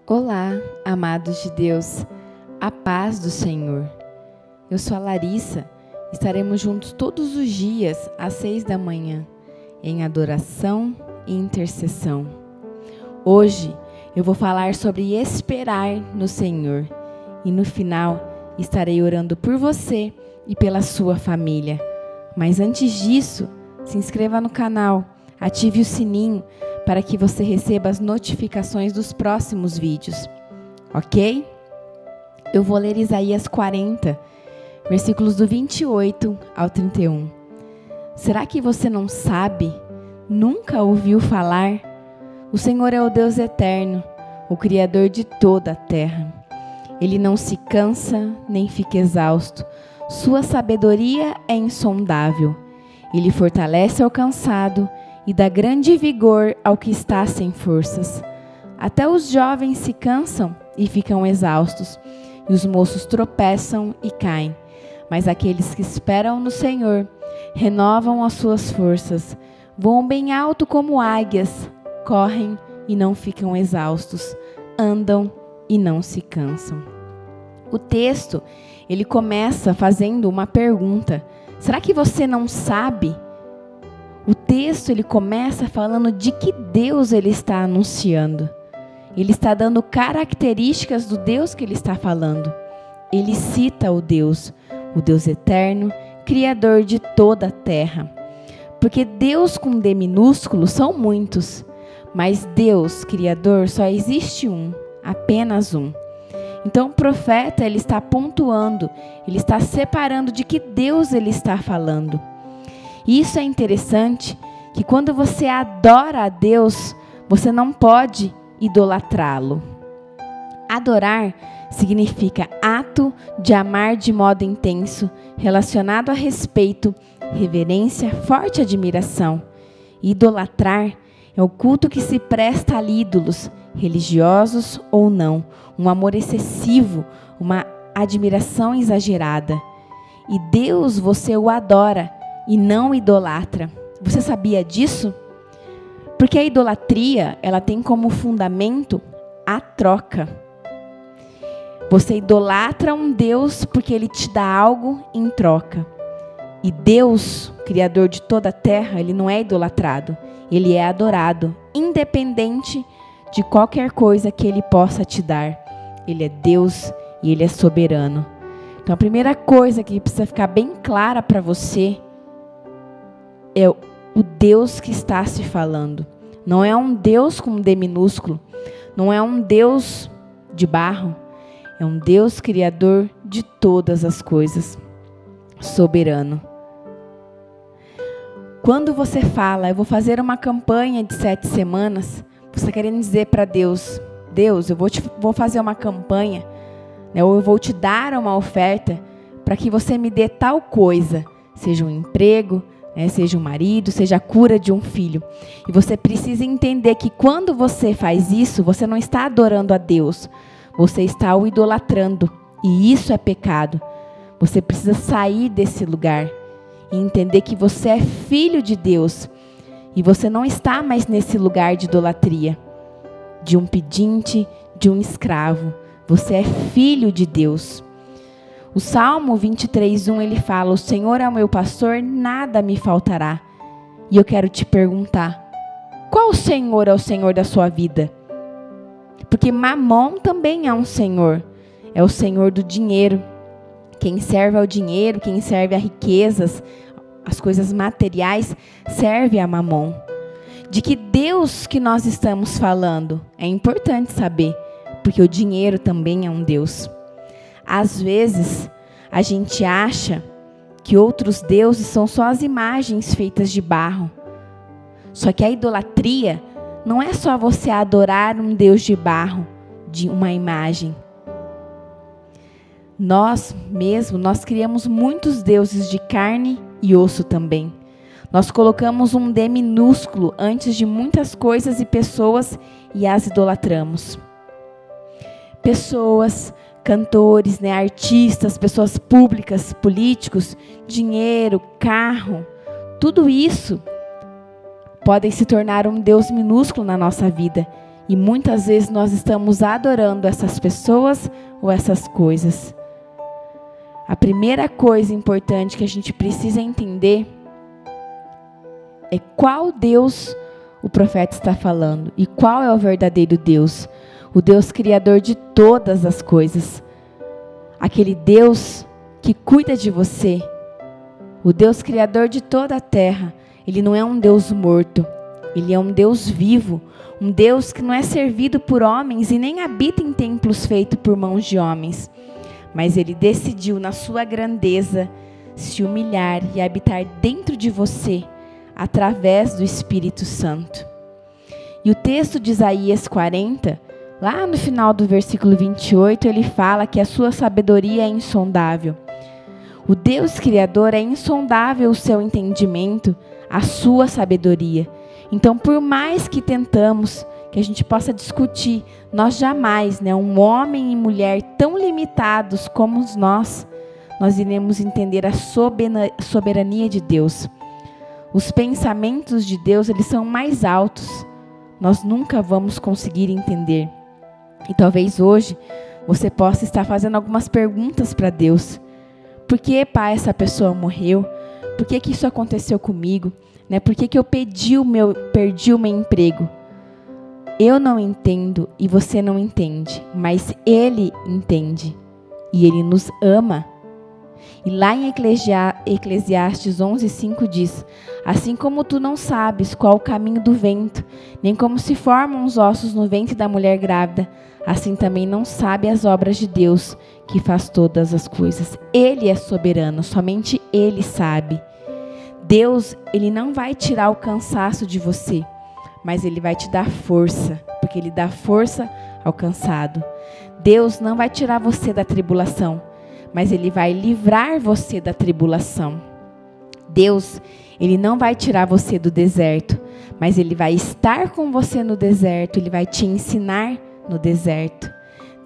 Olá, amados de Deus, a paz do Senhor. Eu sou a Larissa, estaremos juntos todos os dias às 6 da manhã, em adoração e intercessão. Hoje eu vou falar sobre esperar no Senhor e no final estarei orando por você e pela sua família. Mas antes disso, se inscreva no canal, ative o sininho para que você receba as notificações dos próximos vídeos, ok? Eu vou ler Isaías 40, versículos do 28 ao 31. Será que você não sabe? Nunca ouviu falar? O Senhor é o Deus eterno, o Criador de toda a terra. Ele não se cansa nem fica exausto. Sua sabedoria é insondável. Ele fortalece ao cansado e dá grande vigor ao que está sem forças. Até os jovens se cansam e ficam exaustos, e os moços tropeçam e caem. Mas aqueles que esperam no Senhor renovam as suas forças, voam bem alto como águias, correm e não ficam exaustos, andam e não se cansam. O texto, ele começa fazendo uma pergunta. Será que você não sabe? O texto, ele começa falando de que Deus ele está anunciando. Ele está dando características do Deus que ele está falando. Ele cita o Deus eterno, Criador de toda a terra. Porque Deus com D minúsculo são muitos, mas Deus, Criador, só existe um, apenas um. Então o profeta, ele está pontuando, ele está separando de que Deus ele está falando. E isso é interessante, que quando você adora a Deus, você não pode idolatrá-lo. Adorar significa ato de amar de modo intenso, relacionado a respeito, reverência, forte admiração. Idolatrar é o culto que se presta a ídolos, religiosos ou não, um amor excessivo, uma admiração exagerada. E Deus você o adora e não idolatra. Você sabia disso? Porque a idolatria, ela tem como fundamento a troca. Você idolatra um Deus porque ele te dá algo em troca. E Deus, Criador de toda a terra, ele não é idolatrado. Ele é adorado, independente de qualquer coisa que ele possa te dar. Ele é Deus e ele é soberano. Então a primeira coisa que precisa ficar bem clara para você é o Deus que está se falando. Não é um Deus com D minúsculo. Não é um Deus de barro. É um Deus criador de todas as coisas. Soberano. Quando você fala, eu vou fazer uma campanha de 7 semanas, você está querendo dizer para Deus, Deus, eu vou fazer uma campanha, né, ou eu vou te dar uma oferta para que você me dê tal coisa, seja um emprego, seja um marido, seja a cura de um filho. E você precisa entender que quando você faz isso, você não está adorando a Deus, você está o idolatrando. E isso é pecado. Você precisa sair desse lugar e entender que você é filho de Deus. E você não está mais nesse lugar de idolatria, de um pedinte, de um escravo. Você é filho de Deus. O Salmo 23:1, ele fala, o Senhor é o meu pastor, nada me faltará. E eu quero te perguntar, qual Senhor é o Senhor da sua vida? Porque Mamon também é um Senhor, é o Senhor do dinheiro. Quem serve ao dinheiro, quem serve a riquezas, as coisas materiais, serve a Mamon. De que Deus que nós estamos falando? É importante saber, porque o dinheiro também é um Deus. Às vezes, a gente acha que outros deuses são só as imagens feitas de barro. Só que a idolatria não é só você adorar um Deus de barro, de uma imagem. Nós criamos muitos deuses de carne e osso também. Nós colocamos um D minúsculo antes de muitas coisas e pessoas e as idolatramos. Pessoas, cantores, artistas, pessoas públicas, políticos, dinheiro, carro, tudo isso podem se tornar um Deus minúsculo na nossa vida E muitas vezes nós estamos adorando essas pessoas ou essas coisas. A primeira coisa importante que a gente precisa entender é qual Deus o profeta está falando e qual é o verdadeiro Deus. O Deus criador de todas as coisas. Aquele Deus que cuida de você. O Deus criador de toda a terra. Ele não é um Deus morto. Ele é um Deus vivo. Um Deus que não é servido por homens e nem habita em templos feitos por mãos de homens. Mas Ele decidiu, na sua grandeza, se humilhar e habitar dentro de você, através do Espírito Santo. E o texto de Isaías 40, lá no final do versículo 28, ele fala que a sua sabedoria é insondável. O Deus Criador é insondável o seu entendimento, a sua sabedoria. Então, por mais que tentamos, que a gente possa discutir, nós jamais, um homem e mulher tão limitados como nós iremos entender a soberania de Deus. Os pensamentos de Deus, eles são mais altos. Nós nunca vamos conseguir entender. E talvez hoje você possa estar fazendo algumas perguntas para Deus. Por que, pai, essa pessoa morreu? Por que isso aconteceu comigo? Por que eu perdi o meu emprego? Eu não entendo e você não entende, mas Ele entende e Ele nos ama. E lá em Eclesiastes 11:5 diz: assim como tu não sabes qual o caminho do vento, nem como se formam os ossos no ventre da mulher grávida, assim também não sabe as obras de Deus, que faz todas as coisas. Ele é soberano, somente Ele sabe. Deus, Ele não vai tirar o cansaço de você, mas Ele vai te dar força, porque Ele dá força ao cansado. Deus não vai tirar você da tribulação, mas Ele vai livrar você da tribulação. Deus, Ele não vai tirar você do deserto, mas Ele vai estar com você no deserto, Ele vai te ensinar no deserto.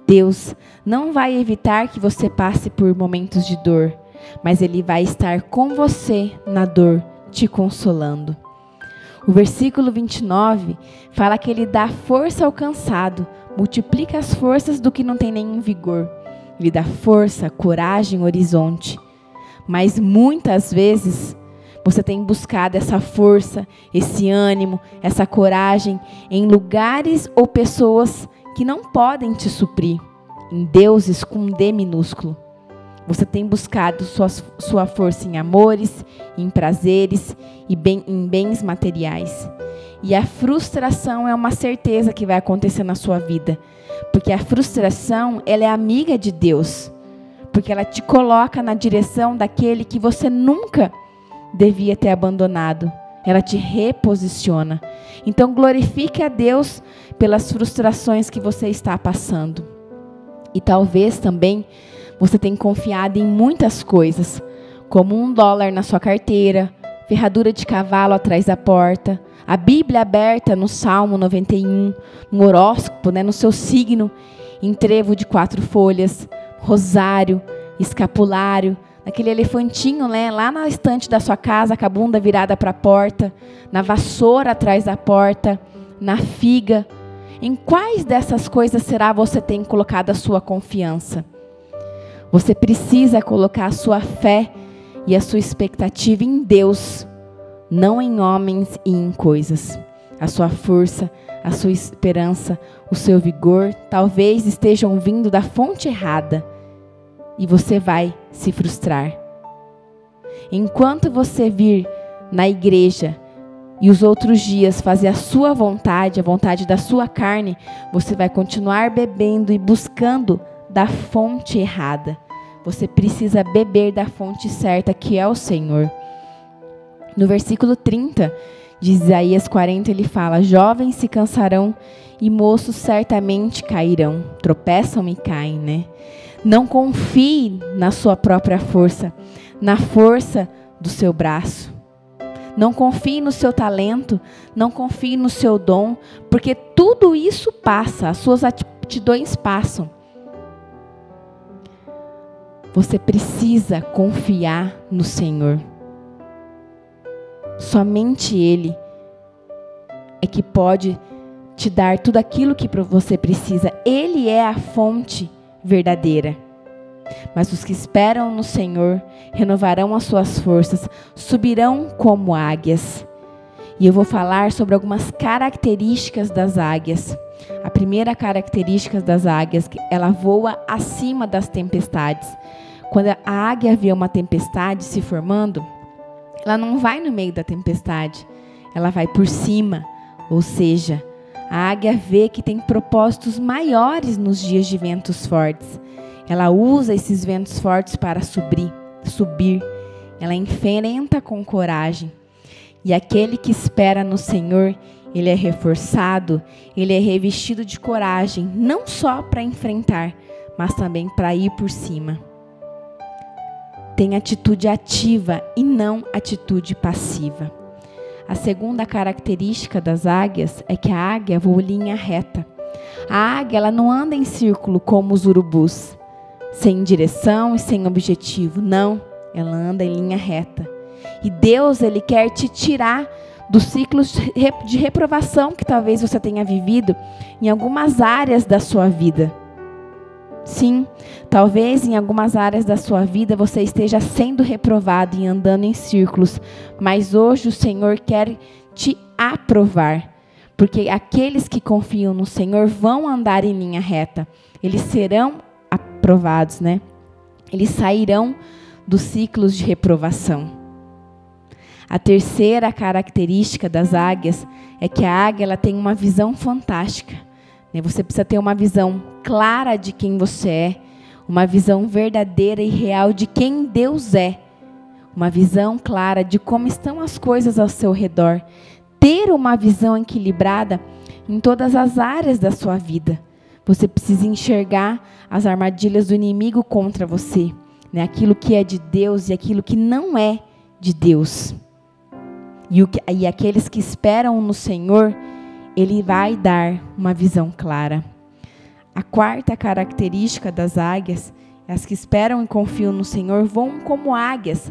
Deus não vai evitar que você passe por momentos de dor, mas Ele vai estar com você na dor, te consolando. O versículo 29 fala que Ele dá força ao cansado, multiplica as forças do que não tem nenhum vigor. Ele dá força, coragem, horizonte. Mas muitas vezes você tem buscado essa força, esse ânimo, essa coragem em lugares ou pessoas que não podem te suprir, em deuses com D minúsculo. Você tem buscado sua força em amores, em prazeres e em bens materiais. E a frustração é uma certeza que vai acontecer na sua vida. Porque a frustração, ela é amiga de Deus. Porque ela te coloca na direção daquele que você nunca devia ter abandonado. Ela te reposiciona. Então glorifique a Deus pelas frustrações que você está passando. E talvez também você tenha confiado em muitas coisas, como $1 na sua carteira, ferradura de cavalo atrás da porta, a Bíblia aberta no Salmo 91, no horóscopo, no seu signo, em trevo de 4 folhas, rosário, escapulário, aquele elefantinho lá na estante da sua casa, com a bunda virada para a porta, na vassoura atrás da porta, na figa. Em quais dessas coisas será você tem colocado a sua confiança? Você precisa colocar a sua fé e a sua expectativa em Deus, não em homens e em coisas. A sua força, a sua esperança, o seu vigor, talvez estejam vindo da fonte errada e você vai se frustrar. Enquanto você vir na igreja e os outros dias fazer a sua vontade, a vontade da sua carne, você vai continuar bebendo e buscando da fonte errada. Você precisa beber da fonte certa, que é o Senhor. No versículo 30 de Isaías 40, ele fala: jovens se cansarão e moços certamente cairão. Tropeçam e caem, Não confie na sua própria força, na força do seu braço. Não confie no seu talento, não confie no seu dom, porque tudo isso passa, as suas aptidões passam. Você precisa confiar no Senhor. Somente Ele é que pode te dar tudo aquilo que você precisa. Ele é a fonte verdadeira. Mas os que esperam no Senhor renovarão as suas forças, subirão como águias. E eu vou falar sobre algumas características das águias. A primeira característica das águias, ela voa acima das tempestades. Quando a águia vê uma tempestade se formando, ela não vai no meio da tempestade, ela vai por cima. Ou seja, a águia vê que tem propósitos maiores nos dias de ventos fortes. Ela usa esses ventos fortes para subir. Ela enfrenta com coragem. E aquele que espera no Senhor, ele é reforçado, ele é revestido de coragem, não só para enfrentar, mas também para ir por cima. Tem atitude ativa e não atitude passiva. A segunda característica das águias é que a águia voa em linha reta. A águia, ela não anda em círculo como os urubus, sem direção e sem objetivo. Não, ela anda em linha reta. E Deus, ele quer te tirar dos ciclos de reprovação que talvez você tenha vivido em algumas áreas da sua vida. Sim, talvez em algumas áreas da sua vida você esteja sendo reprovado e andando em círculos, mas hoje o Senhor quer te aprovar, porque aqueles que confiam no Senhor vão andar em linha reta, eles serão aprovados, né? Eles sairão dos ciclos de reprovação. A terceira característica das águias é que a águia, ela tem uma visão fantástica. Você precisa ter uma visão clara de quem você é, uma visão verdadeira e real de quem Deus é, uma visão clara de como estão as coisas ao seu redor, ter uma visão equilibrada em todas as áreas da sua vida. Você precisa enxergar as armadilhas do inimigo contra você, né? Aquilo que é de Deus e aquilo que não é de Deus. E aqueles que esperam no Senhor, Ele vai dar uma visão clara. A quarta característica das águias, as que esperam e confiam no Senhor, voam como águias.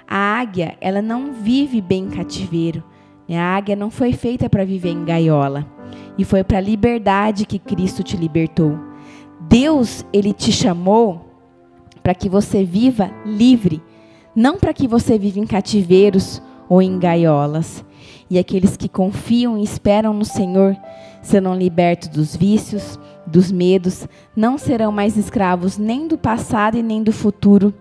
A águia, ela não vive bem em cativeiro. A águia não foi feita para viver em gaiola. E foi para a liberdade que Cristo te libertou. Deus, Ele te chamou para que você viva livre, não para que você viva em cativeiros ou em gaiolas. E aqueles que confiam e esperam no Senhor serão libertos dos vícios, dos medos, não serão mais escravos nem do passado e nem do futuro,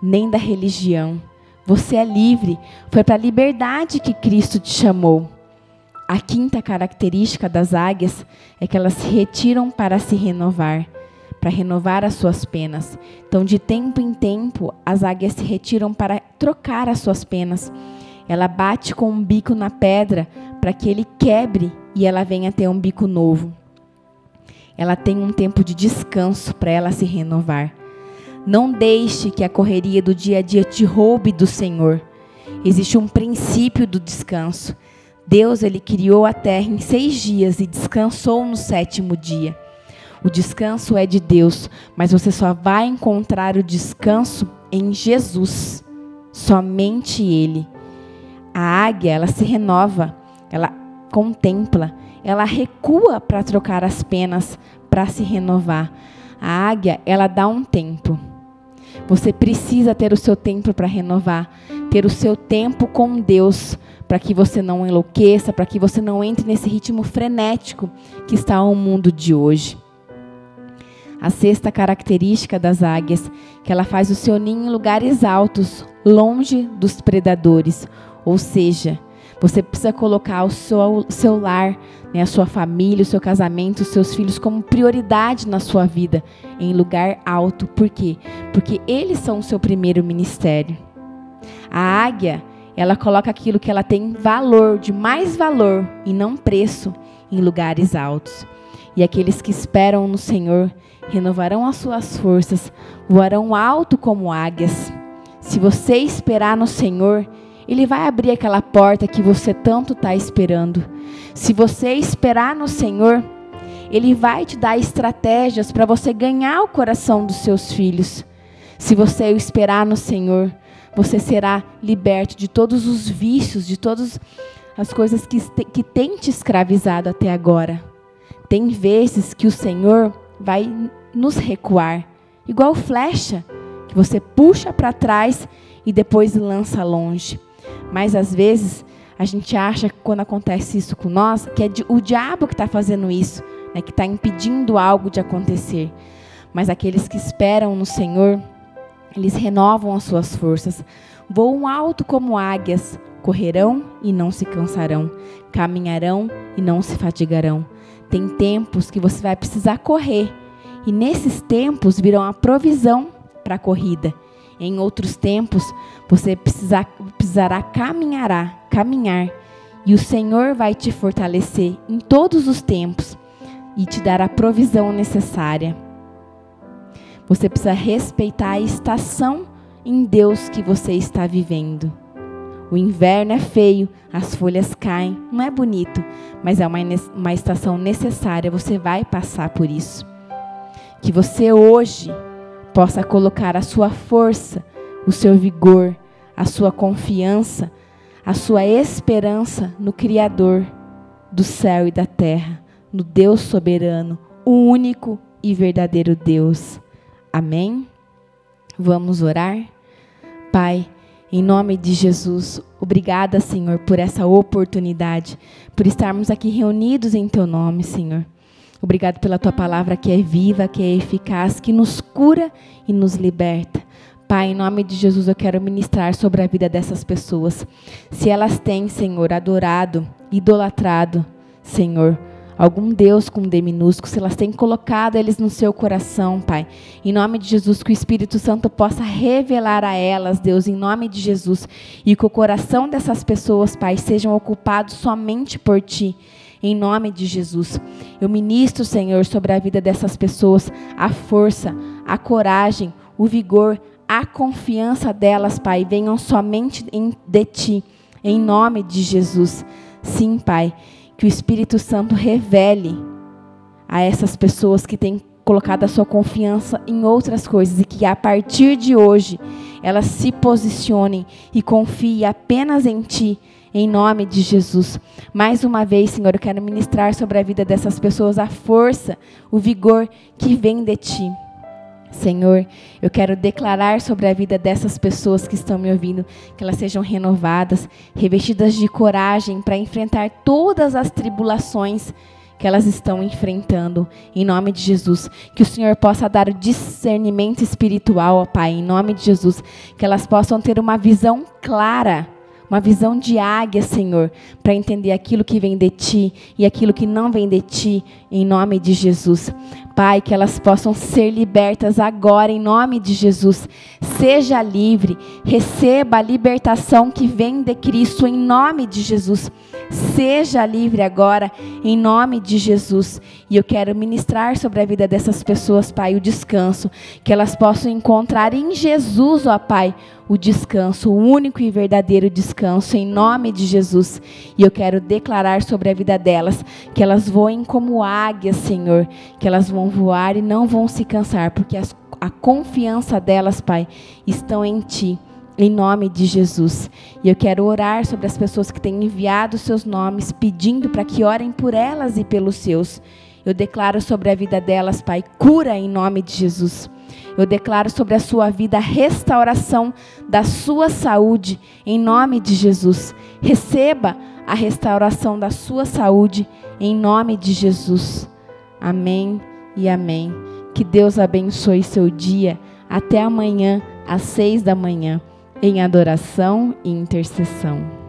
nem da religião. Você é livre, foi para a liberdade que Cristo te chamou. A quinta característica das águias é que elas se retiram para se renovar, para renovar as suas penas. Então, de tempo em tempo, as águias se retiram para trocar as suas penas. Ela bate com um bico na pedra para que ele quebre e ela venha ter um bico novo. Ela tem um tempo de descanso para ela se renovar. Não deixe que a correria do dia a dia te roube do Senhor. Existe um princípio do descanso. Deus, Ele criou a terra em 6 dias e descansou no 7º dia. O descanso é de Deus, mas você só vai encontrar o descanso em Jesus. Somente Ele. A águia, ela se renova, ela contempla, ela recua para trocar as penas, para se renovar. A águia, ela dá um tempo. Você precisa ter o seu tempo para renovar, ter o seu tempo com Deus, para que você não enlouqueça, para que você não entre nesse ritmo frenético que está o mundo de hoje. A sexta característica das águias, que ela faz o seu ninho em lugares altos, longe dos predadores. Ou seja, você precisa colocar o seu lar, né, a sua família, o seu casamento, os seus filhos como prioridade na sua vida, em lugar alto. Por quê? Porque eles são o seu primeiro ministério. A águia, ela coloca aquilo que ela tem valor, de mais valor e não preço, em lugares altos. E aqueles que esperam no Senhor renovarão as suas forças, voarão alto como águias. Se você esperar no Senhor, Ele vai abrir aquela porta que você tanto está esperando. Se você esperar no Senhor, Ele vai te dar estratégias para você ganhar o coração dos seus filhos. Se você esperar no Senhor, você será liberto de todos os vícios, de todas as coisas que têm te escravizado até agora. Tem vezes que o Senhor vai nos recuar, igual flecha, que você puxa para trás e depois lança longe. Mas às vezes a gente acha que quando acontece isso com nós, que é o diabo que está fazendo isso, né, que está impedindo algo de acontecer. Mas aqueles que esperam no Senhor, eles renovam as suas forças, voam alto como águias, correrão e não se cansarão, caminharão e não se fatigarão. Tem tempos que você vai precisar correr, e nesses tempos virão a provisão para a corrida. Em outros tempos, você precisará caminhar, e o Senhor vai te fortalecer em todos os tempos e te dar a provisão necessária. Você precisa respeitar a estação em Deus que você está vivendo. O inverno é feio, as folhas caem, não é bonito, mas é uma estação necessária, você vai passar por isso. Que você hoje possa colocar a sua força, o seu vigor, a sua confiança, a sua esperança no Criador do céu e da terra, no Deus soberano, o único e verdadeiro Deus. Amém? Vamos orar? Pai, em nome de Jesus, obrigada, Senhor, por essa oportunidade, por estarmos aqui reunidos em Teu nome, Senhor. Obrigado pela Tua palavra que é viva, que é eficaz, que nos cura e nos liberta. Pai, em nome de Jesus, eu quero ministrar sobre a vida dessas pessoas. Se elas têm, Senhor, adorado, idolatrado, Senhor, algum Deus com D minúsculo, se elas têm colocado eles no seu coração, Pai, em nome de Jesus, que o Espírito Santo possa revelar a elas, Deus, em nome de Jesus, e que o coração dessas pessoas, Pai, sejam ocupados somente por Ti, em nome de Jesus. Eu ministro, Senhor, sobre a vida dessas pessoas, a força, a coragem, o vigor, a confiança delas, Pai, venham somente de Ti, em nome de Jesus. Sim, Pai, que o Espírito Santo revele a essas pessoas que têm colocado a sua confiança em outras coisas e que a partir de hoje elas se posicionem e confiem apenas em Ti, em nome de Jesus. Mais uma vez, Senhor, eu quero ministrar sobre a vida dessas pessoas a força, o vigor que vem de Ti. Senhor, eu quero declarar sobre a vida dessas pessoas que estão me ouvindo, que elas sejam renovadas, revestidas de coragem para enfrentar todas as tribulações que elas estão enfrentando, em nome de Jesus. Que o Senhor possa dar o discernimento espiritual, ó Pai, em nome de Jesus. Que elas possam ter uma visão clara, uma visão de águia, Senhor, para entender aquilo que vem de Ti e aquilo que não vem de Ti, em nome de Jesus. Pai, que elas possam ser libertas agora, em nome de Jesus. Seja livre, receba a libertação que vem de Cristo, em nome de Jesus. Seja livre agora, em nome de Jesus. E eu quero ministrar sobre a vida dessas pessoas, Pai, o descanso, que elas possam encontrar em Jesus, ó Pai, o descanso, o único e verdadeiro descanso, em nome de Jesus. E eu quero declarar sobre a vida delas, que elas voem como águias, Senhor, que elas vão voar e não vão se cansar, porque a confiança delas, Pai, estão em Ti, em nome de Jesus. E eu quero orar sobre as pessoas que têm enviado seus nomes, pedindo para que orem por elas e pelos seus. Eu declaro sobre a vida delas, Pai, cura em nome de Jesus. Eu declaro sobre a sua vida a restauração da sua saúde, em nome de Jesus. Receba a restauração da sua saúde, em nome de Jesus. Amém e amém. Que Deus abençoe seu dia. Até amanhã, às 6 da manhã, em adoração e intercessão.